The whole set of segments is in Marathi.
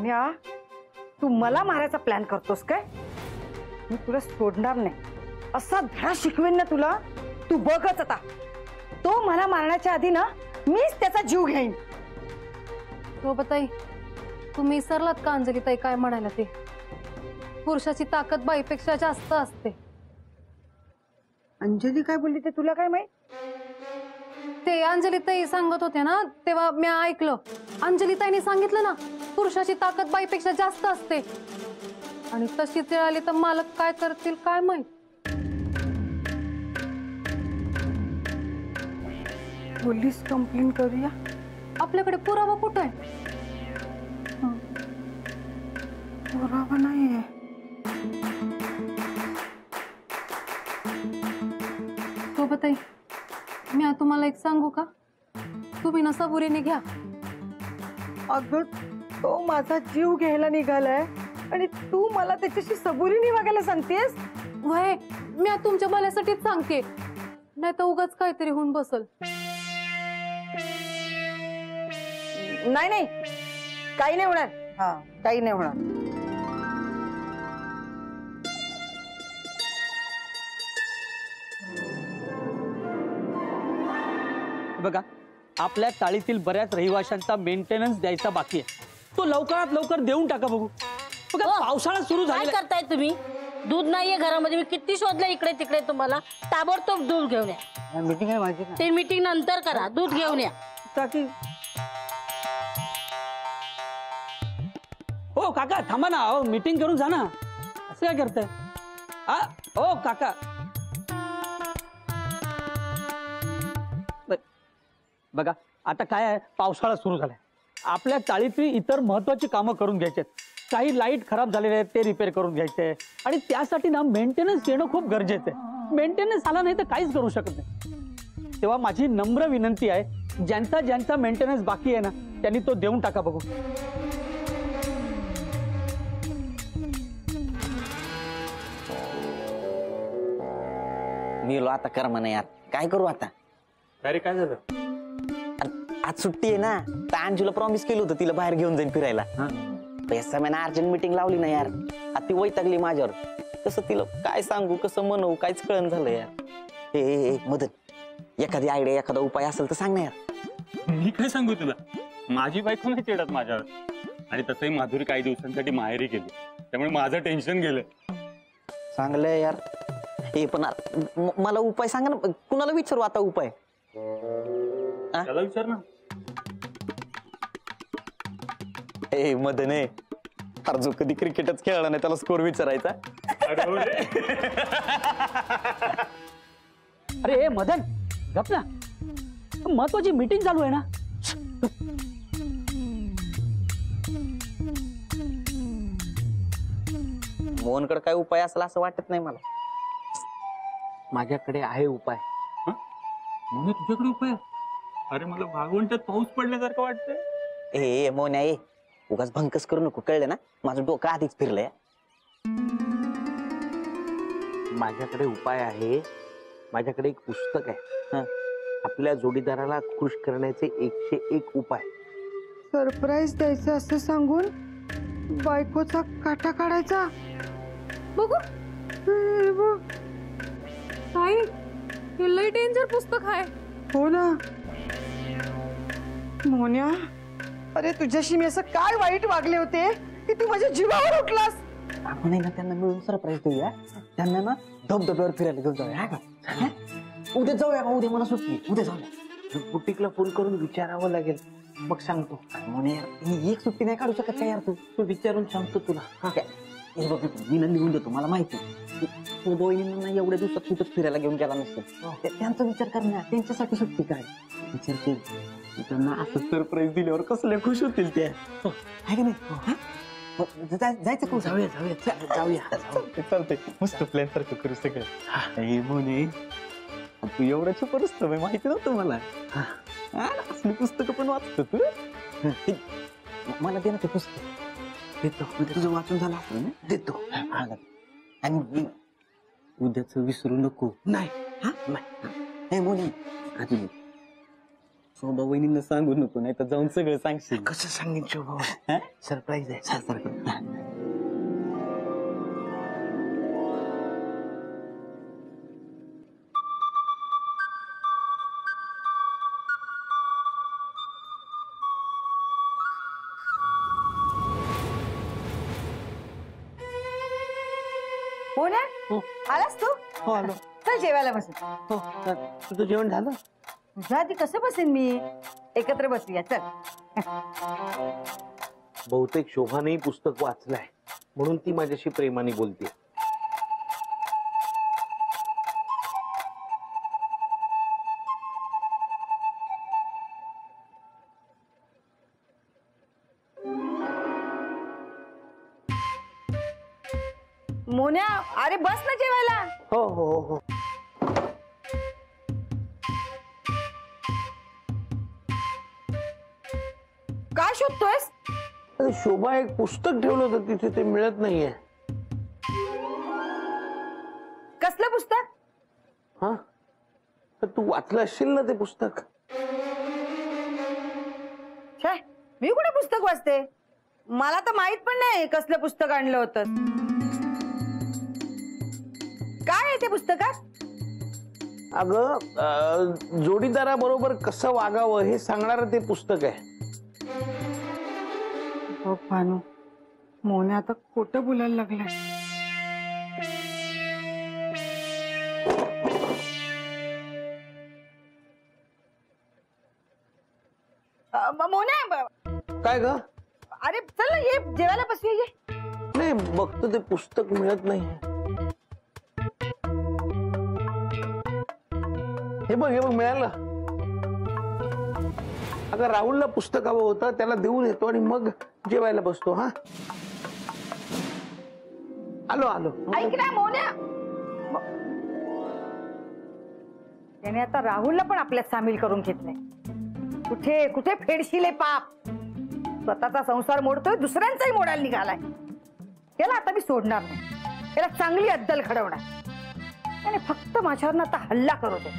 मोन्या, तू मला मारायचा प्लॅन करतोस काय? मी तुला सोडणार नाही. असा धडा शिकवेन ना तुला, तू बघच आता. तो मला मारण्याच्या आधी ना मीच त्याचा जीव घेईन. शोभाताई, तुम्ही विसरलात का अंजलीताई काय म्हणाल्या ते? पुरुषाची ताकद बाईपेक्षा जास्त असते. अंजली काय बोलली ते तुला काय माहित? ते अंजलीताई सांगत होते ना, तेव्हा मी ऐकलं. अंजलीताईने सांगितलं ना, पुरुषाची ताकद बाईपेक्षा जास्त असते. आणि तशीच वेळ आली तर मालक काय करतील काय माहित. पोलीस कंप्लेंट करूया. आपल्याकडे पुरावा कुठे आहे? पुरावा नाहीये. शोभाताई, मी तुम्हाला एक सांगू का? तुम्ही ना सबुरीने घ्या. अगं, तो माझा जीव घ्यायला निघालाय आणि तू मला त्याच्याशी सबुरीने वागायला सांगतेस? वय, मी तुमच्या भल्यासाठीच सांगते, नाही तर उगाच काहीतरी होऊन बसल. नाही नाही, काही नाही होणार. हा, काही नाही होणार. बघा, आपल्या चाळीतील बऱ्याच रहिवाशांचा मेंटेनन्स द्यायचा बाकी आहे. तो लवकरात लवकर देऊन टाका बघू. बघा, पावसाळा सुरू झाला. काय करताय तुम्ही? दूध नाहीये घरामध्ये. मी किती शोधलं इकडे तिकडे तुम्हाला. ताबडतोब दूध घेऊन या. मीटिंग आहे माझी. ते मीटिंग नंतर करा. दूध घेऊन या. हो काका, थांबा ना. हो, मीटिंग करून जा ना. असं काय करताय? हो काका, बघा आता काय आहे, पावसाळा सुरू झालाय. आपल्या चाळीतली इतर महत्वाची कामं करून घ्यायची आहेत. काही लाईट खराब झालेले आहेत, ते रिपेअर करून घ्यायचे. आणि त्यासाठी ना मेंटेनन्स देणं खूप गरजेचं आहे. मेंटेनन्स आला नाही तर काहीच करू शकत नाही. तेव्हा माझी नम्र विनंती आहे, ज्यांचा ज्यांचा मेंटेनन्स बाकी आहे ना, त्यांनी तो देऊन टाका बघू. मी आता कर म्हणा यार, काय करू आता? अरे काय झालं? आज सुट्टी आहे ना, तर अंजूला प्रॉमिस केलं होतं तिला बाहेर घेऊन जाईन फिरायला. पैसा मी अर्जंट मीटिंग लावली ना यार, आता ती वैतागली माझ्यावर. कसं तिला काय सांगू, कसं म्हणू, काहीच कळण झालं यार. ए मदन, एखादी आयडिया, एखादा उपाय असेल तर सांग ना यार. मी काय सांगू तुला? माझी बायको नाही चिडत माझ्यावर. आणि तसंही माधुरी काही दिवसांसाठी माहेरी गेली, त्यामुळे माझं टेन्शन गेलं. चांगलंय यार. हे पण मला उपाय सांगा ना. कुणाला विचारू आता उपाय? त्याला विचार ना. ए मदन, हर जो कधी क्रिकेटच खेळला नाही त्याला स्कोर विचारायचा. अरे मदन, गप ना. महत्वाची मीटिंग चालू आहे ना. मोहनकडे काय उपाय असेल असं वाटत नाही मला. माझ्याकडे आहे उपाय. म्हणून तुझ्याकडे उपाय? अरे मला भागवंटात पाऊस पडल्यासारखं वाटतंय. ए मोन्या, उगाच भंकस करू नको, कळलं ना? माझं डोकं आधीच फिरलंय. माझ्याकडे उपाय आहे. माझ्याकडे एक पुस्तक आहे. आपल्या जोडीदाराला खुश करण्याचे 101 उपाय. सरप्राईज द्यायचं असं सांगून बायकोचा काटा काढायचा. बघू ताई, हे लई डेंजर पुस्तक आहे. हो ना मोन्या, अरे तुझ्याशी मी असं काय वाईट वागले होते की तू माझ्या जीवावर उठलास. आपण ना त्यांना मिळून सरप्राईज देऊया. त्यांना ना धबधब्यावर फिरायला घेऊन जाऊया का? उद्या जाऊया का? उद्या मला सुट्टी. उद्या जाऊया. बुटीकला फोन करून विचारावं लागेल, मग सांगतो. म्हणून यार, ही एक सुट्टी नाही काढू शकत का यार? तू विचारून सांगतो तुला. हे बघ, मी ना लिहून देतो. मला माहिती तू दोघींना एवढ्या दिवसात कुठंच फिरायला घेऊन गेला नसतो. त्यांचा विचार करण्या, त्यांच्यासाठी सुट्टी काय विचार केली. त्यांना असं सरप्राईज दिल्यावर कसले खुश होतील ते, आहे का नाही? जायचं का? जाऊया. चालतंय. मस्त प्लॅन सारखं करू सगळं. तू एवढं छुपर असतो माहिती नव्हतं मला. असली पुस्तकं पण वाचतो तू. मला दे ना ते पुस्तक. देतो. तुझं वाचून झालं असेल ना? देतो. आणि उद्याच विसरू नको. नाही. मोनी, आधी शोभा वहिनींना सांगू नको, नाही तर जाऊन सगळं सांगशील. कसं सांगेन शोभा? सरप्राईज आहे. हो ना, आलास तू? हो आलो. चल जेवायला बस. हो तुझं जेवण झालं? तुझ्या आधी कसं बसेन मी? एकत्र बसूया चल. बहुतेक शोभानेही पुस्तक वाचलंय म्हणून ती माझ्याशी प्रेमाने बोलते. मोन्या, अरे बस ना जेवायला. हो हो हो. काय शोधतोयस? अरे शोभा, एक पुस्तक ठेवलं होतं तिथे, ते मिळत नाहीये. कसलं पुस्तक? हा, तर तू वाचलं असशील ना ते पुस्तक? छे, मी कुठे पुस्तक वाचते? मला तर माहित पण नाही कसलं पुस्तक आणलं होतं. काय आहे ते पुस्तकात? अगं, जोडीदाराबरोबर कसं वागावं हे सांगणारं ते पुस्तक आहे. हो भानू, मोन्या आता खोटं बोलायला लागलाय. मोन्या, काय ग? अरे चल ना, ये जेवायला बसूया ये. नाही, बघतो ते पुस्तक मिळत नाही. हे बघ मिळालं. अगं, राहुलला पुस्तक हवं होतं, त्याला देऊन येतो आणि मग जेवायला बसतो. हा, आलो आलो. ऐक ना मोन्या, त्याने आता राहुलला पण आपल्यात सामील करून घेतलंय. कुठे कुठे फेडशिले पाप. स्वतःचा संसार मोडतोय, दुसऱ्यांचाही मोडायला निघालाय. त्याला आता मी सोडणार नाही. त्याला चांगली अद्दल घडवणार. त्याने फक्त माझ्यावर आता हल्ला करू दे.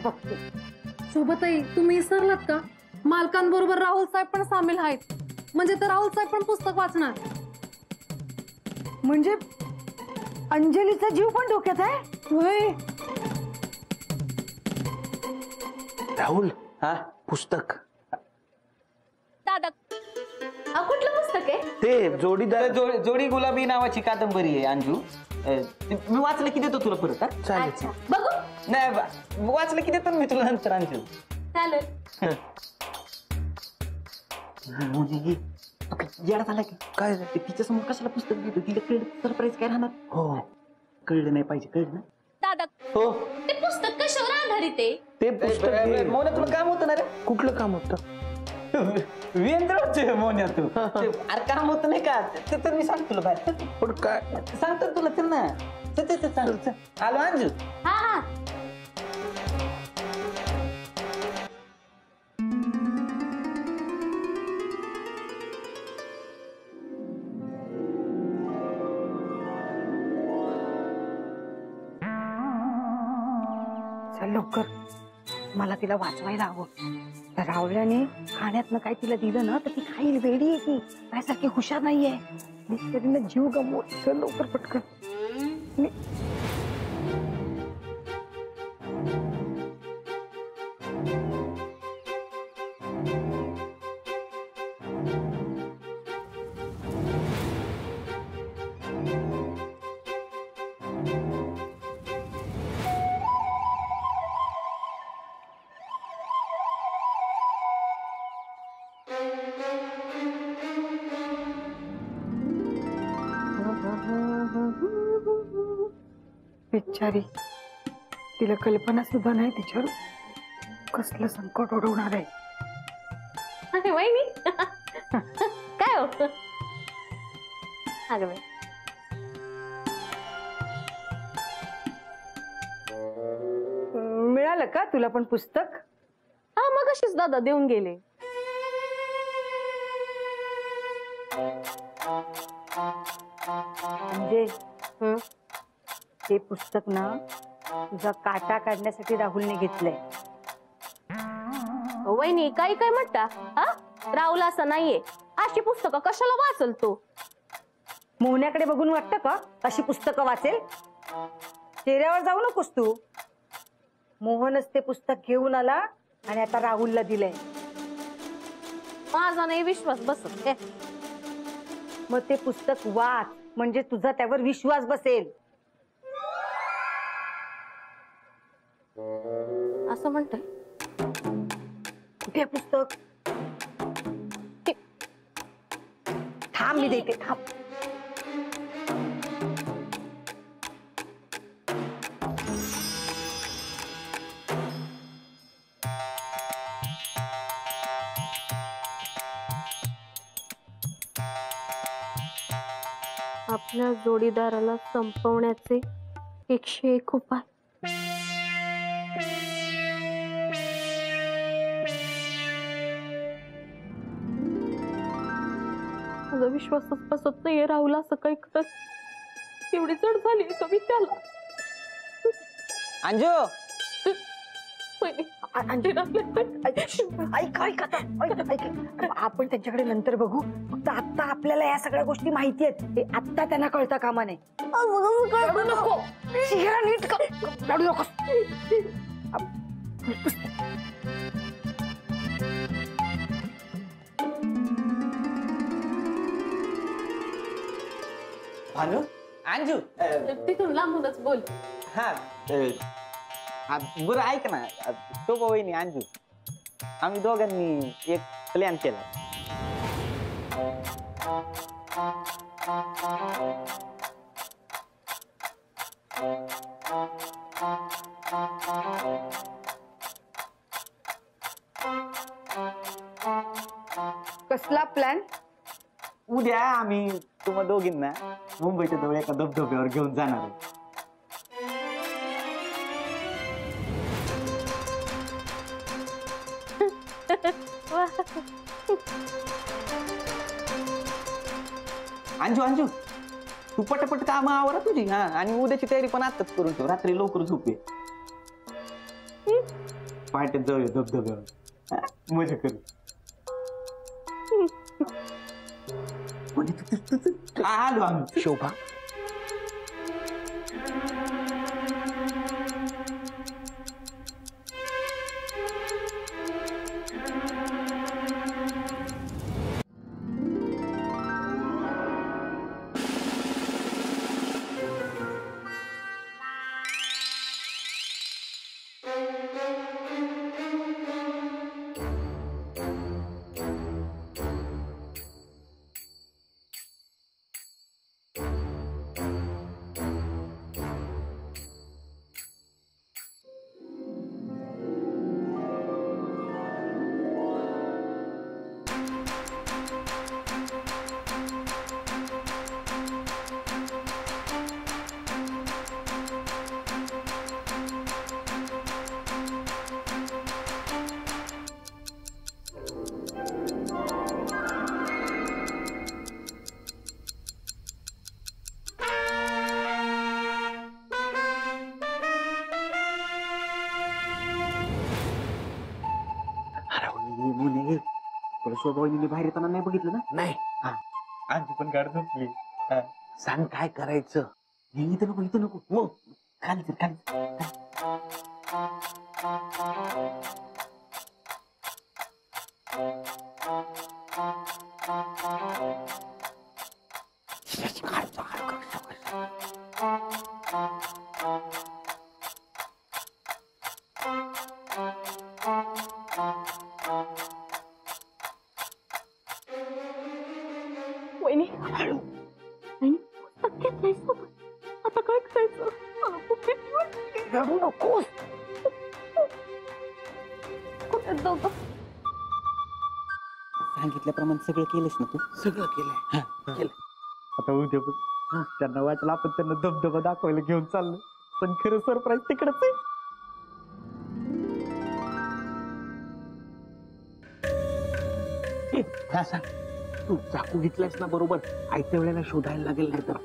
बघते. शोभाताई, तुम्ही विसरलात का? मालकांबरोबर राहुल साहेब पण सामील आहेत. म्हणजे तर राहुल साहेब पण पुस्तक वाचणार. म्हणजे अंजलीचा जीव पण धोक्यात आहे? होय. राहुल, हा पुस्तक. दादा, कुठलं पुस्तक आहे? ते जोडीदार. जोडी गुलाबी नावाची कादंबरी आहे अंजू. मी वाचलं की देतो तुला परत. हा चालेल. अच्छा, बघू. नाही, वाचलं की देतो मी तुला नंतर अंजू. चालेल. येडा झाला की काय? तिच्या समोर कशाला पुस्तक देतो? तिला कळलं सरप्राईज काय राहणार? हो, कळलं नाही पाहिजे. कळलं ना? दादा, हो, ते पुस्तक कशावर आधारित आहे? ते पुस्तक घे. मोन्या, तुला काम होतं ना रे? कुठलं काम होतं? वेंद्रच मोन्या तू. अरे काम होत नाही का? ते तर मी सांगतो तुला बाहेर. पण काय? सांगतो तुला चल ना. चल. आलो अंजू. हा हा. चल लवकर, मला तिला वाचवायला हवं. राहुल्याने खाण्यातनं काय तिला दिलं ना तर ती खाईल. वेडी आहे ती, माझ्यासारखी हुशार नाहीये. मी तरी जीव गमवू. चल लवकर पटकन. बिचारी, तिला कल्पना सुद्धा नाही तिच्यावर कसलं संकट ओढवणार आहे. अरे वहिनी, काय हो? अगं बाई, मिळालं का तुला पण पुस्तक? हा, मगाशीच दादा देऊन गेले. म्हणजे ते पुस्तक ना तुझा काटा काढण्यासाठी राहुलने घेतलंय. अहो वहिनी काही काय म्हणता? हा, राहुल असं नाहीये. अशी पुस्तकं कशाला वाचल तो? मोहण्याकडे बघून वाटतं का अशी पुस्तकं वाचेल? चेहऱ्यावर जाऊ नकोस तू. मोहनच ते पुस्तक घेऊन आला आणि आता राहुलला दिलंय. माझा नाही विश्वास बसत. हे, मग ते पुस्तक वाच, म्हणजे तुझा त्यावर विश्वास बसेल. असं म्हणतंय. कुठे आहे पुस्तक? थांब, मी देते, थांब. आपल्या जोडीदाराला संपवण्याचे 101 उपाय. माझा विश्वासच बसत नाहीये. राहुल असं काही करत एवढी चढ झाली का मी त्याला? अंजू, ऐक ऐक आता, ऐक. आपण त्यांच्याकडे नंतर बघू. फक्त आता आपल्याला या सगळ्या गोष्टी माहिती आहेत. हे आत्ता त्यांना कळता कामा नये. रडू नको. चेहरा नीट कर. रडू नकोस. भानू, अंजू, तिथून लांबूनच बोल. हा बरं ऐक ना, तो वहिनी अंजू, आम्ही दोघांनी एक प्लॅन केला. कसला प्लॅन? उद्या आम्ही तुम्हा दोघींना मुंबईच्या जवळ एका धबधब्यावर घेऊन जाणार आहे. अंजू अंजू, तू पटपट काम आवरा तुझी. हा, आणि उद्याची तयारी पण आताच करून ठेव. रात्री लवकर झोपे. पहाटे जाऊया धबधब्यावर. हा, मजा करू. आलो आम्ही. शोभा, शोभा वहिनी बाहेर येताना नाही बघितलं ना? नाही. अंजू पण गाड झोपली. सांग काय करायचं. इथं नको, इथं नको. मग खाली खाली. वहिनी, पुस्तक घेतलंय सोबत. आता काय करायचं? मला खूप भीती वाटते. रडू नकोस. कुठे जाऊ गं? सांगितल्याप्रमाणे सगळं केलंस ना तू? सगळं केलंय. केलं. आता उद्या पण त्यांना वाटलं आपण त्यांना धबधबा दाखवायला घेऊन चाललो, पण खरं सरप्राईज तिकडच आहे. हा, सांग. तू चाकू घेतलायस ना बरोबर. आयत्या वेळेला शोधायला लागेल नाही तर.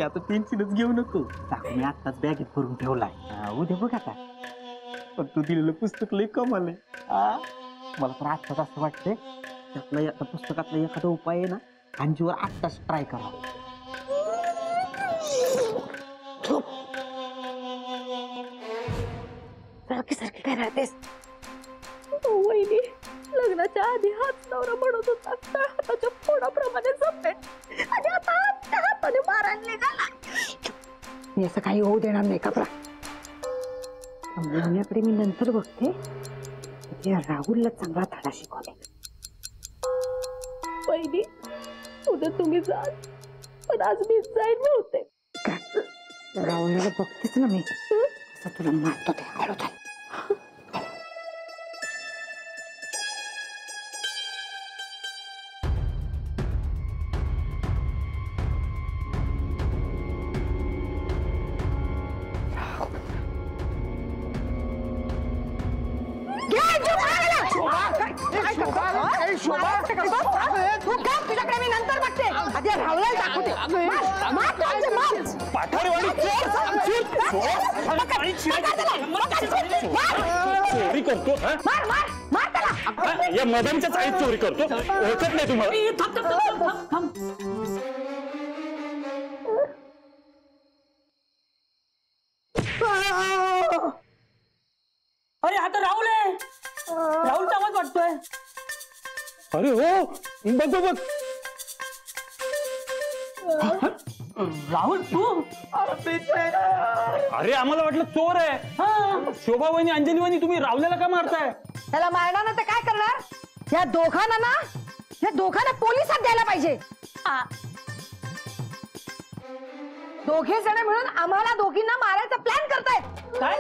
आता टेन्शनच घेऊ नको. चाकू मी आत्ताच बॅगेत भरून ठेवलाय. उद्या बघ आता. पण तू दिलेलं पुस्तक लय कमाल आहे. मला तर आत्ताच असं वाटतंय त्यातलं त्या पुस्तकातला एखादा उपाय आहे ना अंजूवर आत्ताच ट्राय करा. सारखी सारखी काय राहतेस? वहिनी लग्नाच्या आधी हात नवरा म्हणत होता तर हाताच्या फोडाप्रमाणे जपेल आणि आता त्या हाताने मारायला निघाला. मी असं काही होऊ देणार नाही कपडा. मोन्याकडे मी नंतर बघते. त्या राहुलला चांगला धडा शिकवले. वहिनी उद्या तुम्ही जाल पण आज मी जाईन नव्हते. राहुलला बघतेच ना मी कसं तुला मारतो ते. हळू चाल. तुझ्याकडे मी नंतर बघते. आधी राहुलला दाखवते. चोरी करतो या मदांच्या चाळीत चोरी करतो ओळखत नाही तुम्हाला. अरे आता राहुल आहे. राहुलचा आवाज वाटतोय. अरे हो बघ बघ बघ. राहुल तू? अरे आम्हाला वाटलं चोर आहे. शोभा वहिनी अंजली वहिनी तुम्ही राहुल्याला का मारताय? त्याला मारणार ना तर काय करणार? या दोघांना पोलिसात द्यायला पाहिजे. दोघे जण मिळून आम्हाला दोघींना मारायचा प्लॅन करतायत. काय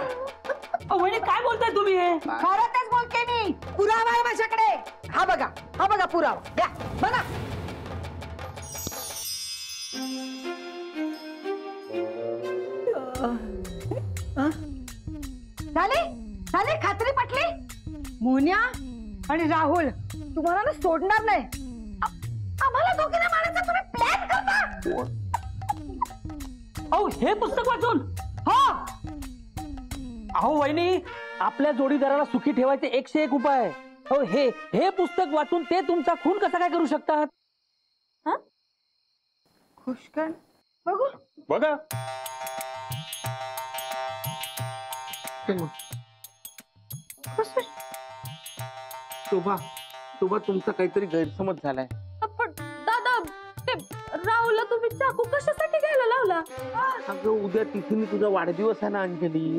वहिनी काय बोलताय तुम्ही? हे खरं तेच बोलते मी. पुरावा आहे माझ्याकडे. हा बघा पुरावा. द्या बघा. झाले खात्री पटली? मोन्या आणि राहुल तुम्हाला ना सोडणार नाही. आम्हाला दोघींना मारायचा तुम्ही प्लॅन करता. अहो हे पुस्तक वाचून? हो. अहो वहिनी आपल्या जोडीदाराला सुखी ठेवायचे 101 उपाय. अहो हे पुस्तक वाचून ते तुमचा खून कसा काय करू शकतात? खुशकण बघू. बघा शोभा तुमचा काहीतरी गैरसमज झालाय. पण दादा ते राहुलला तुम्ही चाकू कशासाठी घ्यायला लावला? अगं उद्या तिथे मी तुझा वाढदिवस आहे ना अंजली.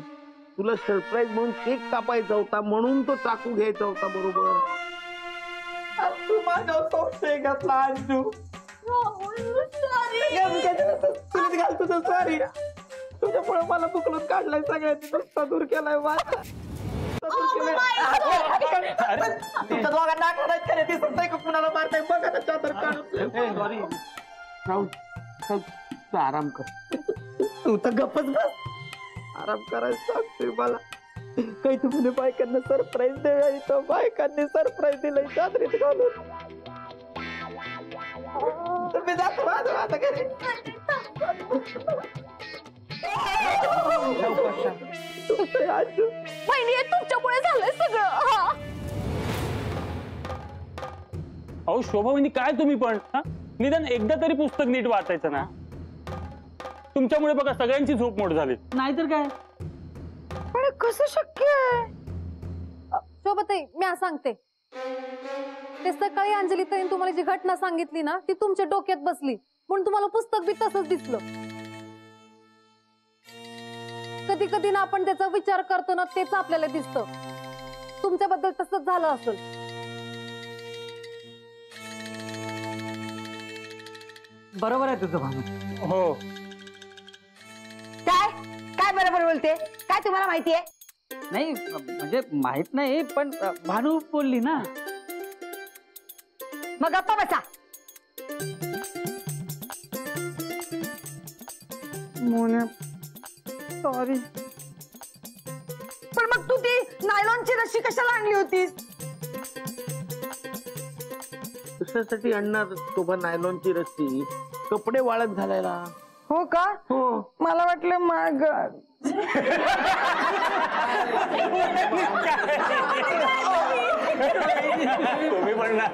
तुला सरप्राईज म्हणून केक कापायचा होता म्हणून तो चाकू घ्यायचा होता. बरोबर. तू माझ्या संशय घातला अंजू. घाल तुझं सॉरी. तुझ्यामुळे मला बुकलून काढलाय. सगळ्यांनी नुसता दूर केलाय. तुमच्या दोघांना आठवडायत खरे दिसत नाही का कुणाला मारताय? बघा ना चादर काढून. सॉरी राहुल तू आराम कर. तू तर गप्पच बस. आराम करायला सांगतोय मला. काही तुम्ही बायकांना सरप्राईज द्यायचं. बायकांनी सरप्राईज दिलंय चादरीत घालून. तुम्ही जातो आता घरी. वहिनी हे तुमच्यामुळे झालंय सगळं. अहो शोभा वहिनी काय तुम्ही पण निदान एकदा तरी पुस्तक नीट वाचायचं ना. तुमच्यामुळे बघा सगळ्यांची झोप मोड झाली. नाहीतर काय. पण कसं शक्य आहे? शोभताई मी आज सांगते. ते सकाळी अंजलीताईने तुम्हाला जी घटना सांगितली ना ती तुमच्या डोक्यात बसली म्हणून तुम्हाला पुस्तक बी तसंच दिसलं. कधी कधी ना आपण त्याचा विचार करतो ना तेच आपल्याला दिसतं. तुमच्याबद्दल तसंच झालं असेल. बरोबर आहे तुझं भावना. हो काय बरोबर बोलते? काय तुम्हाला माहितीये? नाही म्हणजे माहित नाही पण भानू बोलली ना. मग गप्पा बसा. मोना सॉरी. पण मग तू ती नायलॉनची रस्सी कशाला आणली होतीस? कशासाठी आणणार शोभा नायलॉनची रस्सी? कपडे वाळत घालायला. हो का? मला वाटलं मग तुम्ही पण ना